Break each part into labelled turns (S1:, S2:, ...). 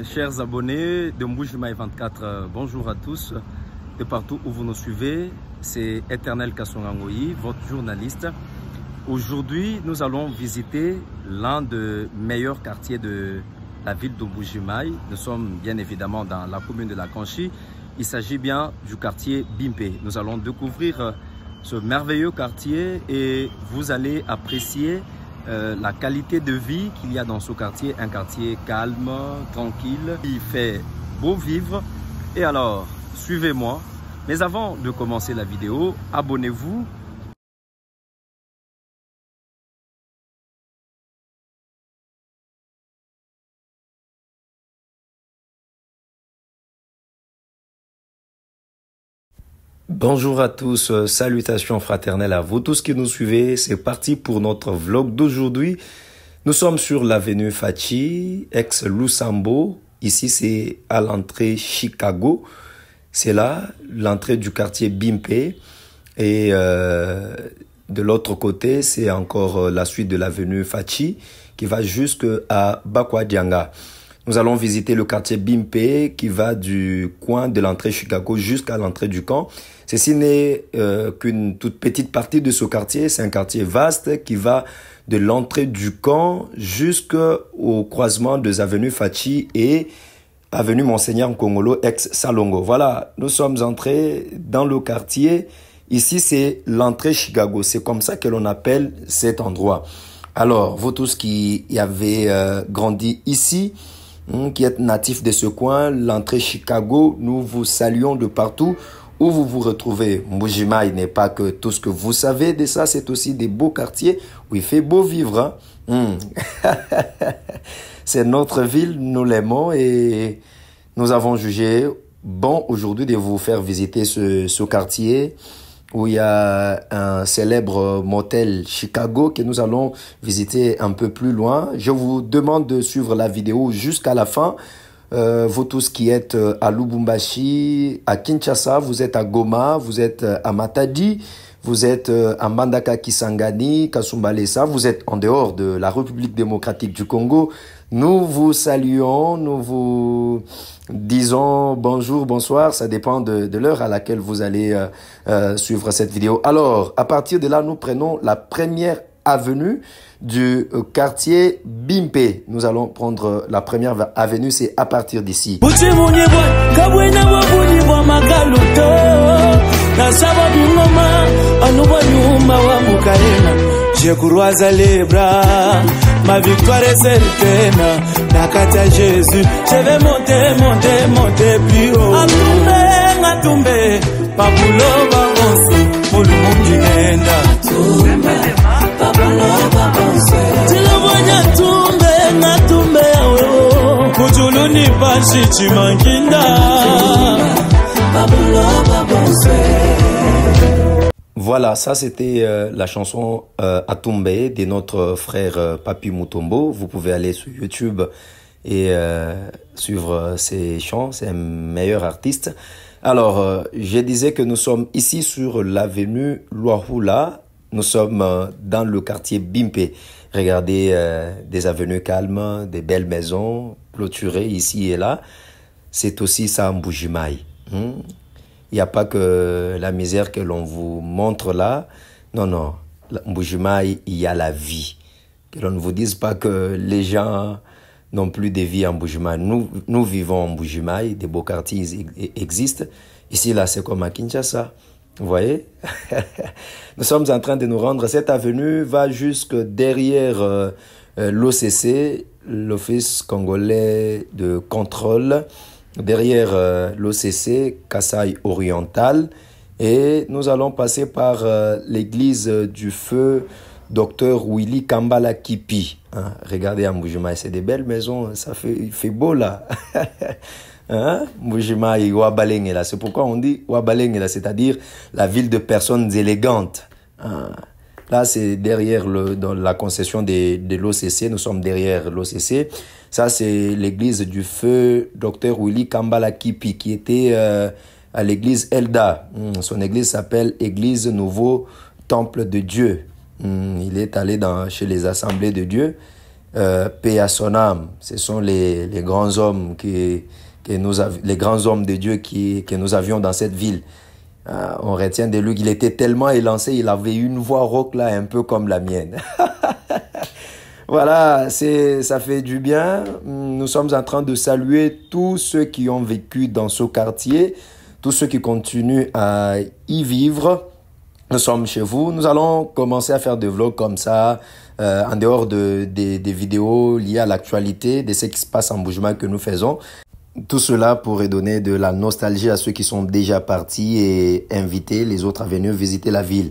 S1: Chers abonnés de Mbujimaï 24, bonjour à tous de partout où vous nous suivez. C'est Éternel Kasongangoyi, votre journaliste. Aujourd'hui, nous allons visiter l'un des meilleurs quartiers de la ville de Mbujimaï. Nous sommes bien évidemment dans la commune de la Kanchi. Il s'agit bien du quartier Bimpe. Nous allons découvrir ce merveilleux quartier et vous allez apprécier la qualité de vie qu'il y a dans ce quartier, un quartier calme, tranquille, qui fait beau vivre. Et alors, suivez-moi. Mais avant de commencer la vidéo, abonnez-vous. Bonjour à tous, salutations fraternelles à vous tous qui nous suivez. C'est parti pour notre vlog d'aujourd'hui. Nous sommes sur l'avenue Fachi, ex-Lusambo. Ici, c'est à l'entrée Chicago. C'est là, l'entrée du quartier Bimpe. Et de l'autre côté, c'est encore la suite de l'avenue Fachi qui va jusqu'à Bakwadianga. Nous allons visiter le quartier Bimpe qui va du coin de l'entrée Chicago jusqu'à l'entrée du camp. Ceci n'est qu'une toute petite partie de ce quartier. C'est un quartier vaste qui va de l'entrée du camp jusqu'au croisement des avenues Fachi et avenue Monseigneur Nkongolo ex-Salongo. Voilà, nous sommes entrés dans le quartier. Ici, c'est l'entrée Chicago. C'est comme ça que l'on appelle cet endroit. Alors, vous tous qui y avez grandi ici, qui êtes natifs de ce coin, l'entrée Chicago, nous vous saluons de partout où vous vous retrouvez. Mbujimaï n'est pas que tout ce que vous savez de ça, c'est aussi des beaux quartiers où il fait beau vivre. C'est notre ville, nous l'aimons et nous avons jugé bon aujourd'hui de vous faire visiter ce quartier où il y a un célèbre motel Chicago que nous allons visiter un peu plus loin. Je vous demande de suivre la vidéo jusqu'à la fin. Vous tous qui êtes à Lubumbashi, à Kinshasa, vous êtes à Goma, vous êtes à Matadi, vous êtes à Mbandaka Kisangani, Kasumbalesa, vous êtes en dehors de la République démocratique du Congo. Nous vous saluons, nous vous disons bonjour, bonsoir, ça dépend de l'heure à laquelle vous allez suivre cette vidéo. Alors, à partir de là, nous prenons la première avenue du quartier Bimpe. Nous allons prendre la première avenue, c'est à partir d'ici.
S2: Je croise les bras, ma victoire est certaine. Nakata Jésus, je vais monter plus haut. Atumbe, papulo babonse, mulu mungi nenda. Papulo babonse, tilabanya tumbe awo. Kutuluni pashi chimanginda. Papulo babonse.
S1: Voilà, ça c'était la chanson Atumbe de notre frère Papi Mutombo. Vous pouvez aller sur YouTube et suivre ses chants, c'est un meilleur artiste. Alors, je disais que nous sommes ici sur l'avenue Luahula. Nous sommes dans le quartier Bimpe. Regardez des avenues calmes, des belles maisons clôturées ici et là. C'est aussi ça Mbujimaï. Il n'y a pas que la misère que l'on vous montre là. Non, non. Mbujimaï, il y a la vie. Que l'on ne vous dise pas que les gens n'ont plus de vie en Mbujimaï. Nous vivons en Mbujimaï. Des beaux quartiers existent. Ici, là, c'est comme à Kinshasa. Vous voyez? Nous sommes en train de nous rendre. Cette avenue va jusque derrière l'OCC, l'Office congolais de contrôle. Derrière l'OCC, Kasaï oriental. Et nous allons passer par l'église du feu Dr Willy Kambala Kipi. Regardez à Mbujimaï, c'est des belles maisons, il fait beau là. Mbujimaï, Wabalengela, c'est pourquoi on dit Wabalengela, c'est-à-dire la ville de personnes élégantes. Là, c'est derrière dans la concession de l'OCC. Nous sommes derrière l'OCC. Ça, c'est l'église du feu Dr Willy Kambala Kipi qui était à l'église Elda. Son église s'appelle Église Nouveau Temple de Dieu. Il est allé chez les assemblées de Dieu paix à son âme. Ce sont les grands hommes les grands hommes de Dieu que nous avions dans cette ville. On retient de lui qu'il était tellement élancé, il avait une voix rauque là, un peu comme la mienne. Voilà, ça fait du bien. Nous sommes en train de saluer tous ceux qui ont vécu dans ce quartier, tous ceux qui continuent à y vivre. Nous sommes chez vous. Nous allons commencer à faire des vlogs comme ça, en dehors des vidéos liées à l'actualité, de ce qui se passe en Mbuji-Mayi que nous faisons. Tout cela pourrait donner de la nostalgie à ceux qui sont déjà partis et inviter les autres à venir visiter la ville.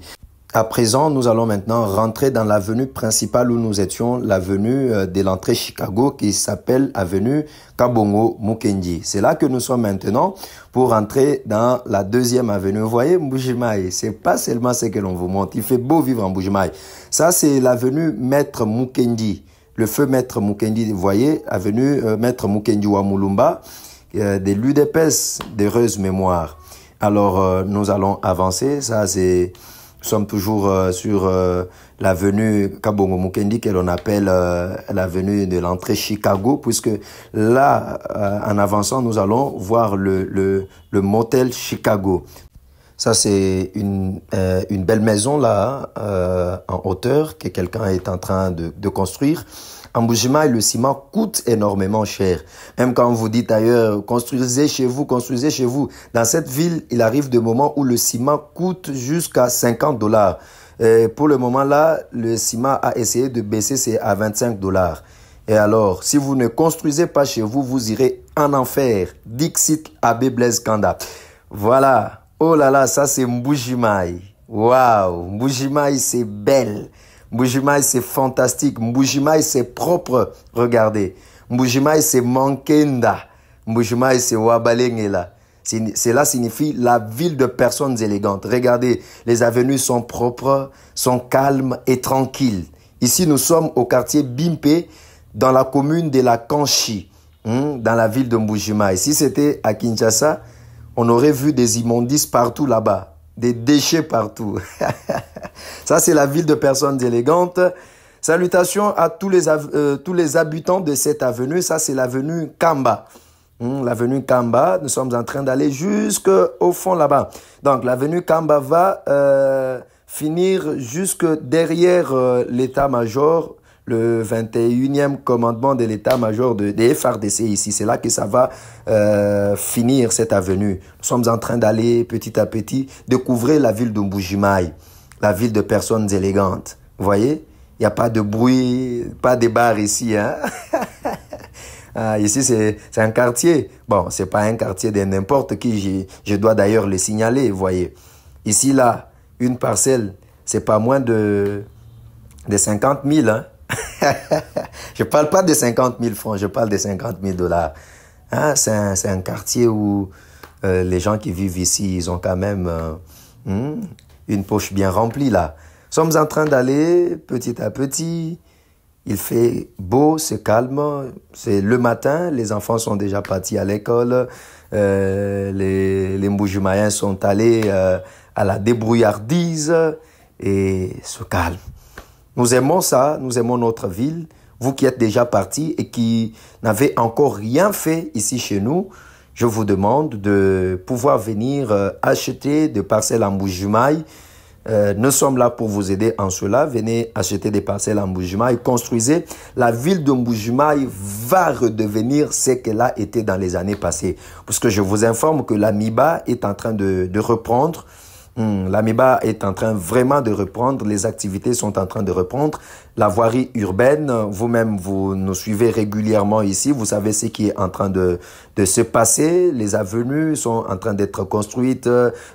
S1: À présent, nous allons maintenant rentrer dans l'avenue principale où nous étions, l'avenue de l'entrée Chicago qui s'appelle avenue Kabongo Mukendi. C'est là que nous sommes maintenant pour entrer dans la deuxième avenue. Vous voyez, Mbuji-Mayi, c'est pas seulement ce que l'on vous montre. Il fait beau vivre en Mbuji-Mayi. Ça, c'est l'avenue Maître Mukendi. Le feu Maître Mukendi, vous voyez, avenue Maître Mukendi Wamulumba, des l'UDPS d'heureuse mémoire. Alors, nous allons avancer. Ça, c'est... Nous sommes toujours sur l'avenue Kabongo Mukendi que l'on appelle l'avenue de l'entrée Chicago, puisque là, en avançant, nous allons voir le motel Chicago. Ça, c'est une belle maison là, en hauteur, que quelqu'un est en train de construire. En Mbuji-Mayi, le ciment coûte énormément cher. Même quand vous dites ailleurs, construisez chez vous, construisez chez vous. Dans cette ville, il arrive des moments où le ciment coûte jusqu'à $50. Pour le moment là, le ciment a essayé de baisser, c'est à $25. Et alors, si vous ne construisez pas chez vous, vous irez en enfer. Dixit Abbé Blaise Kanda. Voilà. Oh là là, ça c'est Mbuji-Mayi. Waouh, Mbuji-Mayi, c'est belle. Mbuji-Mayi, c'est fantastique. Mbuji-Mayi, c'est propre. Regardez. Mbuji-Mayi, c'est Mankenda. Mbuji-Mayi, c'est Wabalengela. Cela signifie la ville de personnes élégantes. Regardez, les avenues sont propres, sont calmes et tranquilles. Ici, nous sommes au quartier Bimpe, dans la commune de la Kanchi, dans la ville de Mbuji-Mayi. Si c'était à Kinshasa, on aurait vu des immondices partout là-bas. Des déchets partout. Ça, c'est la ville de personnes élégantes. Salutations à tous les habitants de cette avenue. Ça, c'est l'avenue Kamba. L'avenue Kamba, nous sommes en train d'aller jusqu'au fond là-bas. Donc, l'avenue Kamba va finir jusque derrière l'état-major, le 21e commandement de l'état-major des FARDC ici. C'est là que ça va finir cette avenue. Nous sommes en train d'aller petit à petit découvrir la ville de Mbuji-Mayi, la ville de personnes élégantes. Vous voyez, il n'y a pas de bruit, pas de bar ici. Hein? Ici, c'est un quartier. Bon, c'est pas un quartier de n'importe qui. Je dois d'ailleurs le signaler, vous voyez. Ici, là, une parcelle, c'est pas moins de 50 000, hein. Je parle pas de 50 000 francs, je parle de $50 000. Hein, c'est un quartier où les gens qui vivent ici, ils ont quand même une poche bien remplie là. Nous sommes en train d'aller petit à petit. Il fait beau, c'est calme. C'est le matin, les enfants sont déjà partis à l'école. Les Mbuji-Mayiens sont allés à la débrouillardise et se calment. Nous aimons ça, nous aimons notre ville. Vous qui êtes déjà partis et qui n'avez encore rien fait ici chez nous, je vous demande de pouvoir venir acheter des parcelles en Mbuji-Mayi. Nous sommes là pour vous aider en cela. Venez acheter des parcelles en Mbuji-Mayi. Construisez. La ville de Mbuji-Mayi va redevenir ce qu'elle a été dans les années passées. Parce que je vous informe que l'AMIBA est en train de reprendre. L'AMIBA est en train vraiment de reprendre, les activités sont en train de reprendre. La voirie urbaine, vous-même, vous nous suivez régulièrement ici, vous savez ce qui est en train de se passer. Les avenues sont en train d'être construites,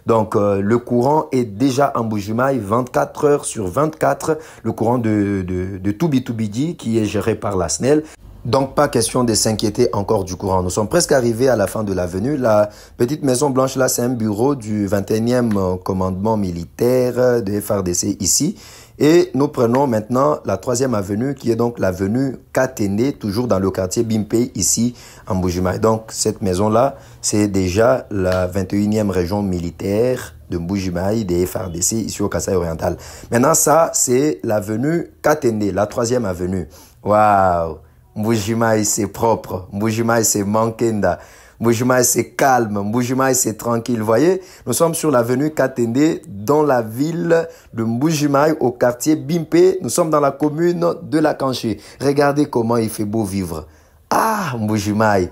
S1: donc le courant est déjà en Mbuji-Mayi 24 heures sur 24, le courant de Toubitoubidi qui est géré par la SNEL. Donc, pas question de s'inquiéter encore du courant. Nous sommes presque arrivés à la fin de l'avenue. La petite maison blanche, là, c'est un bureau du 21e commandement militaire de FARDC ici. Et nous prenons maintenant la 3e avenue, qui est donc l'avenue Katende, toujours dans le quartier Bimpe, ici, en Mbuji-Mayi. Donc, cette maison-là, c'est déjà la 21e région militaire de Mbuji-Mayi, des FARDC, ici au Kasaï oriental. Maintenant, ça, c'est l'avenue Katende, la 3e avenue. Waouh! Mbujimaï, c'est propre. Mbujimaï, c'est Mankenda. Mbujimaï, c'est calme. Mbujimaï, c'est tranquille. Vous voyez, nous sommes sur l'avenue Katende, dans la ville de Mbujimaï, au quartier Bimpe. Nous sommes dans la commune de La Kanché. Regardez comment il fait beau vivre. Ah, Mbujimaï.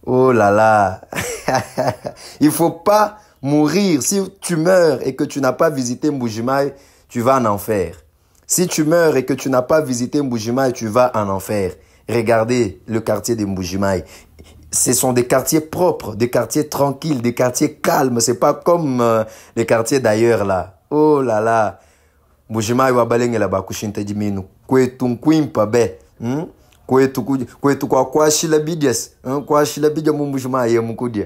S1: Oh là là. Il faut pas mourir. Si tu meurs et que tu n'as pas visité Mbujimaï, tu vas en enfer. Si tu meurs et que tu n'as pas visité Mbujimaï, tu vas en enfer. Regardez le quartier de Mbujimaï. Ce sont des quartiers propres, des quartiers tranquilles, des quartiers calmes. C'est pas comme les quartiers d'ailleurs là. Oh là là. Mbujimaï wa balenge la bakushinte diminu. Kwetu nkwimpa be. Kwetu kwa shila bidies. Kwa shila bidia Mbujimaï mukudia.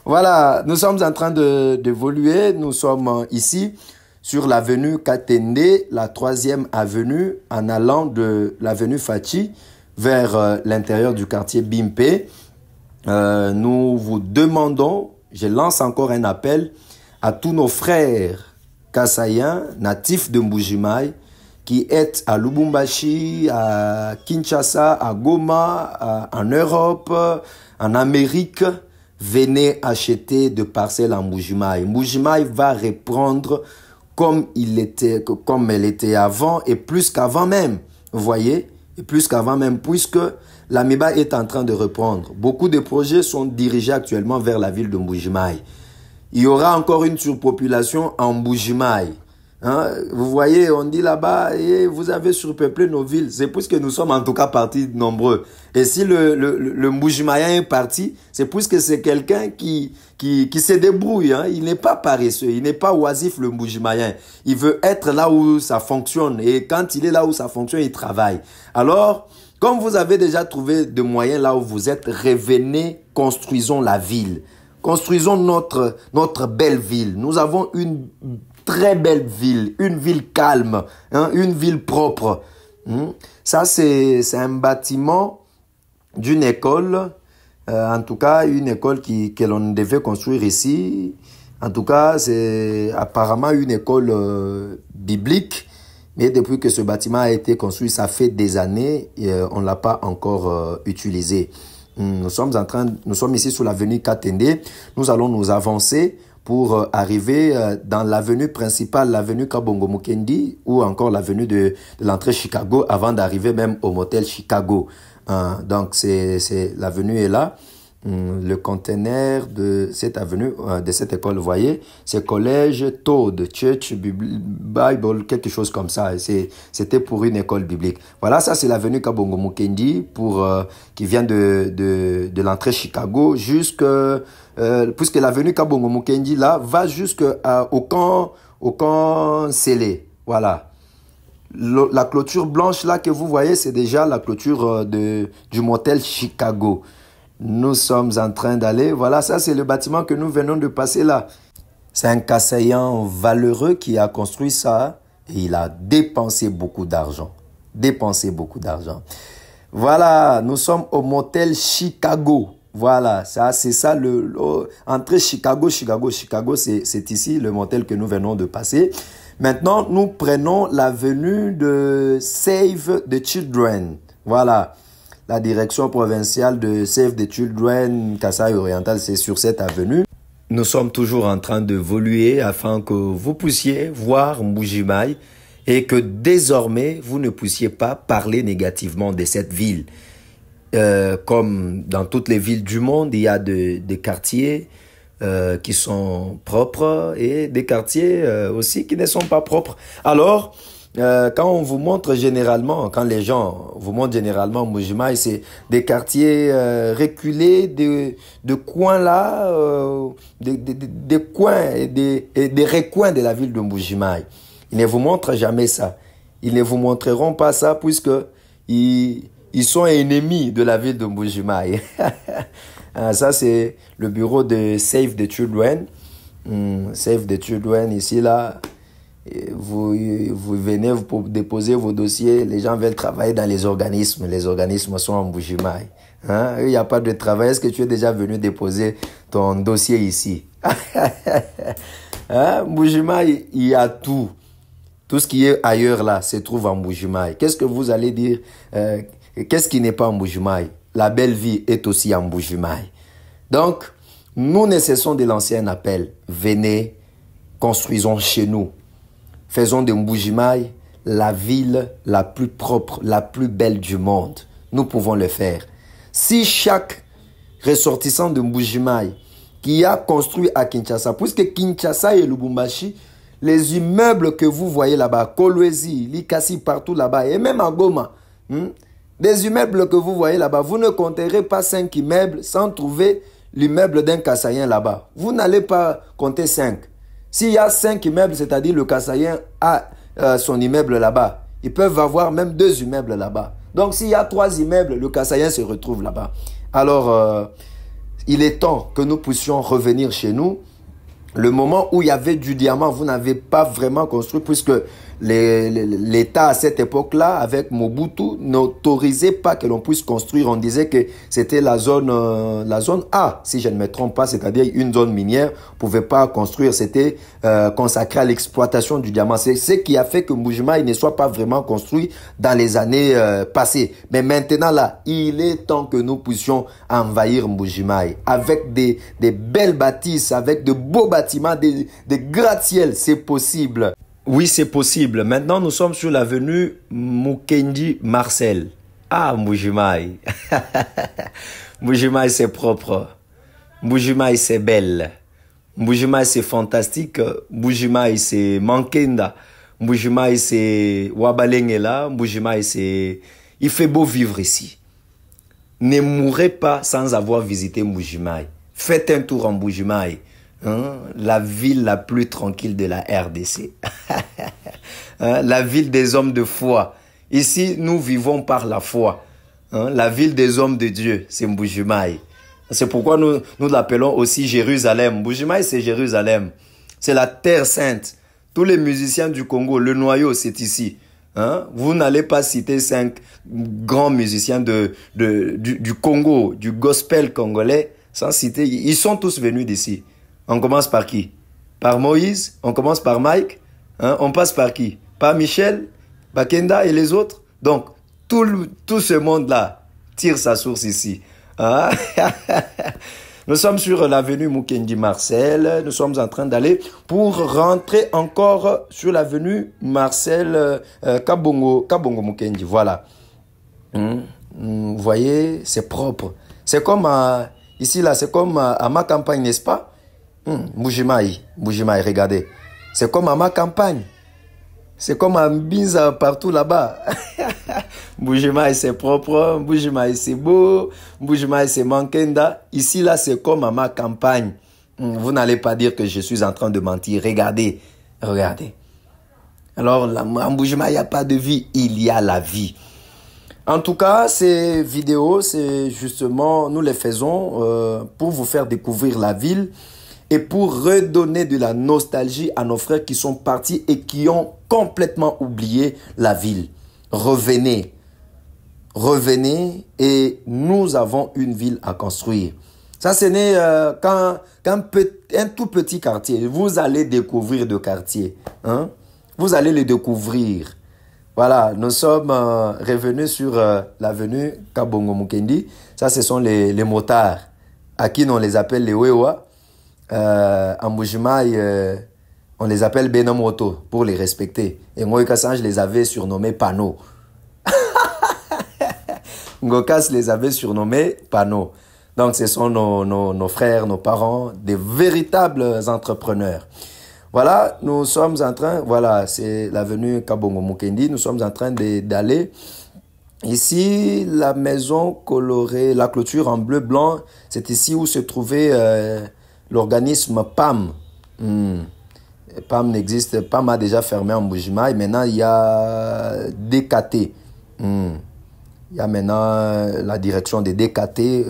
S1: Voilà, nous sommes en train d'évoluer. Nous sommes ici sur l'avenue Katende, la 3e avenue, en allant de l'avenue Fachi vers l'intérieur du quartier Bimpe. Nous vous demandons, je lance encore un appel à tous nos frères Kassaïens, natifs de Mbujimaï, qui est à Lubumbashi, à Kinshasa, à Goma, en Europe, en Amérique. Venez acheter de parcelles en Mbujimaï. Mbujimaï va reprendre comme elle était avant et plus qu'avant même. Vous voyez? Et plus qu'avant même, puisque l'Amiba est en train de reprendre. Beaucoup de projets sont dirigés actuellement vers la ville de Mbujimaï. Il y aura encore une surpopulation en Mbujimaï. Hein? Vous voyez, on dit là-bas, vous avez surpeuplé nos villes. C'est puisque nous sommes en tout cas partis nombreux. Et si le Mbujimaïen est parti, c'est puisque c'est quelqu'un qui se débrouille. Hein? Il n'est pas paresseux, il n'est pas oisif, le Mbujimaïen. Il veut être là où ça fonctionne. Et quand il est là où ça fonctionne, il travaille. Alors, comme vous avez déjà trouvé des moyens là où vous êtes, revenez, construisons la ville. Construisons notre belle ville. Nous avons une très belle ville, une ville calme, hein, une ville propre. Ça, c'est un bâtiment d'une école, en tout cas, une école que l'on devait construire ici. En tout cas, c'est apparemment une école biblique, mais depuis que ce bâtiment a été construit, ça fait des années, et, on ne l'a pas encore utilisé. Nous sommes ici sur l'avenue Katende. Nous allons nous avancer pour arriver dans l'avenue principale, l'avenue Kabongo Mukendi, ou encore l'avenue de l'entrée Chicago, avant d'arriver même au motel Chicago. Donc, l'avenue est là. Le conteneur de cette avenue, de cette école, vous voyez, c'est collège Todd, Church Bible, quelque chose comme ça. C'était pour une école biblique. Voilà, ça c'est l'avenue Kabongo Mukendi, qui vient de l'entrée Chicago puisque l'avenue Kabongo Mukendi là va jusqu'au camp scellé. Voilà. La clôture blanche là que vous voyez, c'est déjà la clôture du motel Chicago. Nous sommes en train d'aller. Voilà, ça c'est le bâtiment que nous venons de passer là. C'est un Kassaïen valeureux qui a construit ça et il a dépensé beaucoup d'argent. Voilà, nous sommes au motel Chicago. Voilà, ça c'est ça entrée Chicago, c'est ici le motel que nous venons de passer. Maintenant, nous prenons l'avenue de Save the Children. Voilà. La direction provinciale de Save the Children, Kasaï Oriental, c'est sur cette avenue. Nous sommes toujours en train d'évoluer afin que vous puissiez voir Mbujimaï et que désormais, vous ne puissiez pas parler négativement de cette ville. Comme dans toutes les villes du monde, il y a des quartiers qui sont propres et des quartiers aussi qui ne sont pas propres. Alors, quand on vous montre généralement, quand les gens vous montrent généralement Mbujimaï, c'est des quartiers reculés, de coins là, des coins et des recoins de la ville de Mbujimaï. Ils ne vous montrent jamais ça. Ils ne vous montreront pas ça puisque ils sont ennemis de la ville de Mbujimaï. Ça, c'est le bureau de Save the Children. Save the Children, ici, là. Vous venez, vous déposez vos dossiers. Les gens veulent travailler dans les organismes. Les organismes sont en Mbujimaï. Hein? Il n'y a pas de travail. Est-ce que tu es déjà venu déposer ton dossier ici? Hein? Mbujimaï, il y a tout. Tout ce qui est ailleurs là se trouve en Mbuji-Mayi. Qu'est-ce que vous allez dire? Qu'est-ce qui n'est pas en Mbuji-Mayi? La belle vie est aussi en Mbuji-Mayi. Donc, nous ne cessons de lancer un appel. Venez, construisons chez nous. Faisons de Mbuji-Mayi la ville la plus propre, la plus belle du monde. Nous pouvons le faire. Si chaque ressortissant de Mbuji-Mayi qui a construit à Kinshasa, puisque Kinshasa et Lubumbashi, les immeubles que vous voyez là-bas, Kolwezi, Likasi, partout là-bas, et même à Goma, des immeubles que vous voyez là-bas, vous ne compterez pas 5 immeubles sans trouver l'immeuble d'un Kassaïen là-bas. Vous n'allez pas compter 5. S'il y a 5 immeubles, c'est-à-dire le Kassaïen a son immeuble là-bas. Ils peuvent avoir même 2 immeubles là-bas. Donc s'il y a 3 immeubles, le Kassaïen se retrouve là-bas. Alors, il est temps que nous puissions revenir chez nous. Le moment où il y avait du diamant, vous n'avez pas vraiment construit puisque l'État à cette époque-là, avec Mobutu, n'autorisait pas que l'on puisse construire. On disait que c'était la zone A, si je ne me trompe pas, c'est-à-dire une zone minière, on ne pouvait pas construire. C'était consacré à l'exploitation du diamant. C'est ce qui a fait que Mbuji-Mayi ne soit pas vraiment construit dans les années passées. Mais maintenant là, il est temps que nous puissions envahir Mbuji-Mayi avec des belles bâtisses, avec de beaux bâtiments, des gratte-ciel. C'est possible. Oui, c'est possible. Maintenant, nous sommes sur l'avenue Mukendi Marcel. Ah, Mbuji-Mayi. Mbuji-Mayi, c'est propre. Mbuji-Mayi, c'est belle. Mbuji-Mayi, c'est fantastique. Mbuji-Mayi, c'est Mankenda. Mbuji-Mayi, c'est Wabalengela. Mbuji-Mayi, c'est... Il fait beau vivre ici. Ne mourrez pas sans avoir visité Mbuji-Mayi. Faites un tour en Mbuji-Mayi. La ville la plus tranquille de la RDC. La ville des hommes de foi. Ici, nous vivons par la foi. La ville des hommes de Dieu, c'est Mbuji-Mayi. C'est pourquoi nous l'appelons aussi Jérusalem. Mbuji-Mayi, c'est Jérusalem. C'est la terre sainte. Tous les musiciens du Congo, le noyau, c'est ici. Vous n'allez pas citer 5 grands musiciens du Congo, du gospel congolais, sans citer. Ils sont tous venus d'ici. On commence par qui? Par Moïse? On commence par Mike? On passe par qui? Par Michel, Bakenda et les autres? Donc, tout ce monde-là tire sa source ici. Nous sommes sur l'avenue Mukendi Marcel. Nous sommes en train d'aller pour rentrer encore sur l'avenue Marcel Kabongo Mukendi. Voilà. Vous voyez, c'est propre. C'est comme ici, là, c'est comme à ma campagne, n'est-ce pas? Mbuji-Mayi, regardez. C'est comme à ma campagne. C'est comme à Mbinza partout là-bas. Mbuji-Mayi, c'est propre. Mbuji-Mayi, c'est beau. Mbuji-Mayi, c'est Mankenda. Ici, là, c'est comme à ma campagne. Vous n'allez pas dire que je suis en train de mentir. Regardez. Regardez. Alors, à Mbuji-Mayi, il n'y a pas de vie. Il y a la vie. En tout cas, ces vidéos, c'est justement, nous les faisons pour vous faire découvrir la ville et pour redonner de la nostalgie à nos frères qui sont partis et qui ont complètement oublié la ville. Revenez. Revenez et nous avons une ville à construire. Ça, ce n'est qu'un tout petit quartier. Vous allez découvrir de quartier. Vous allez le découvrir. Voilà, nous sommes revenus sur l'avenue Kabongo Mukendi. Ça, ce sont les motards. À qui on les appelle les Wewa. En Mbuji-Mayi, on les appelle Benomoto pour les respecter. Et Ngoïkassan, je les avais surnommés Pano. Ngokas les avait surnommés Pano. Donc, ce sont nos frères, nos parents, des véritables entrepreneurs. Voilà, nous sommes en train, voilà, c'est l'avenue Kabongo Mukendi. Nous sommes en train d'aller. Ici, la maison colorée, la clôture en bleu-blanc, c'est ici où se trouvait l'organisme PAM. PAM n'existe, PAM a déjà fermé en Mbuji-Mayi. Maintenant, il y a DKT. Il y a maintenant la direction des DKT,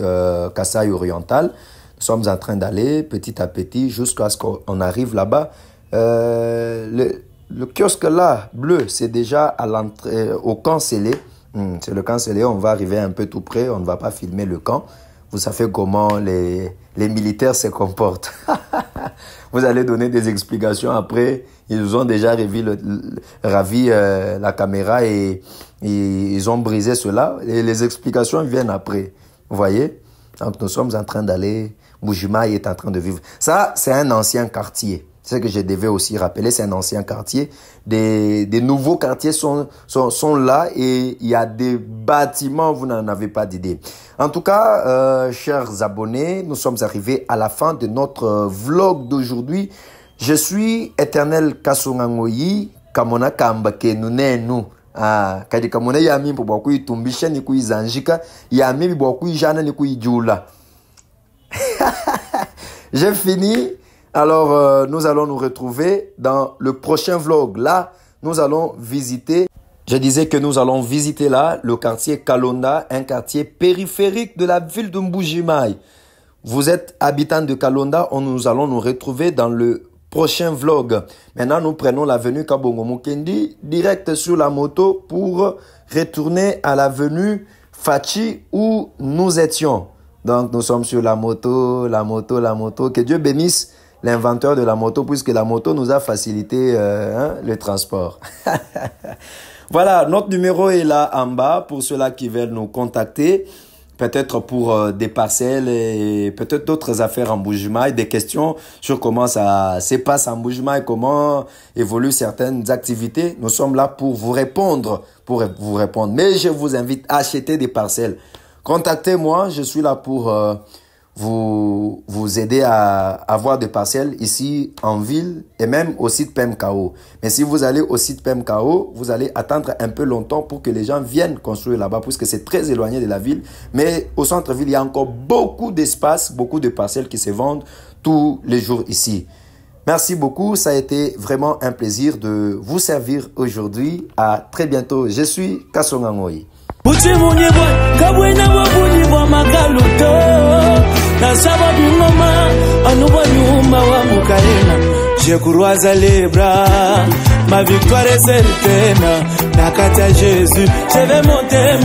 S1: Kasaï Oriental. Nous sommes en train d'aller petit à petit jusqu'à ce qu'on arrive là-bas. Le kiosque là, bleu, c'est déjà à l'entrée, au camp scellé. C'est le camp scellé, on va arriver un peu tout près, on ne va pas filmer le camp. Vous savez comment les militaires se comportent. Vous allez donner des explications après. Ils ont déjà ravi la caméra et ils ont brisé cela. Et les explications viennent après. Vous voyez? Donc nous sommes en train d'aller, Mbuji-Mayi est en train de vivre. Ça, c'est un ancien quartier. C'est ce que je devais aussi rappeler, c'est un ancien quartier. Des nouveaux quartiers sont là et il y a des bâtiments, vous n'en avez pas d'idée. En tout cas, chers abonnés, nous sommes arrivés à la fin de notre vlog d'aujourd'hui. Je suis Éternel Kasongangoyi, Kamona Kambake Nunenu. Kadi kamona yami mpo bwa kuitumbisha ni kuizanjika, yami bwa kuijana ni kuijula. J'ai fini. Alors, nous allons nous retrouver dans le prochain vlog. Là, nous allons visiter, je disais que nous allons visiter là le quartier Kalonda, un quartier périphérique de la ville de Mbuji-Mayi. Vous êtes habitant de Kalonda, nous allons nous retrouver dans le prochain vlog. Maintenant, nous prenons l'avenue Kabongo Mukendi, direct sur la moto pour retourner à l'avenue Fachi où nous étions. Donc, nous sommes sur la moto. Que Dieu bénisse l'inventeur de la moto, puisque la moto nous a facilité le transport. Voilà, notre numéro est là en bas pour ceux-là qui veulent nous contacter, peut-être pour des parcelles et peut-être d'autres affaires en Mbuji-Mayi, des questions sur comment ça se passe en Mbuji-Mayi, comment évoluent certaines activités. Nous sommes là pour vous répondre, Mais je vous invite à acheter des parcelles. Contactez-moi, je suis là pour vous aider à avoir des parcelles ici en ville et même au site PMKO. Mais si vous allez au site PMKO, vous allez attendre un peu longtemps pour que les gens viennent construire là-bas, puisque c'est très éloigné de la ville. Mais au centre-ville, il y a encore beaucoup d'espace, beaucoup de parcelles qui se vendent tous les jours ici. Merci beaucoup, ça a été vraiment un plaisir de vous servir aujourd'hui. À très bientôt, je suis Kasongangoyi.
S2: Je croise les bras, ma victoire est certaine. Nakata Jésus, je vais monter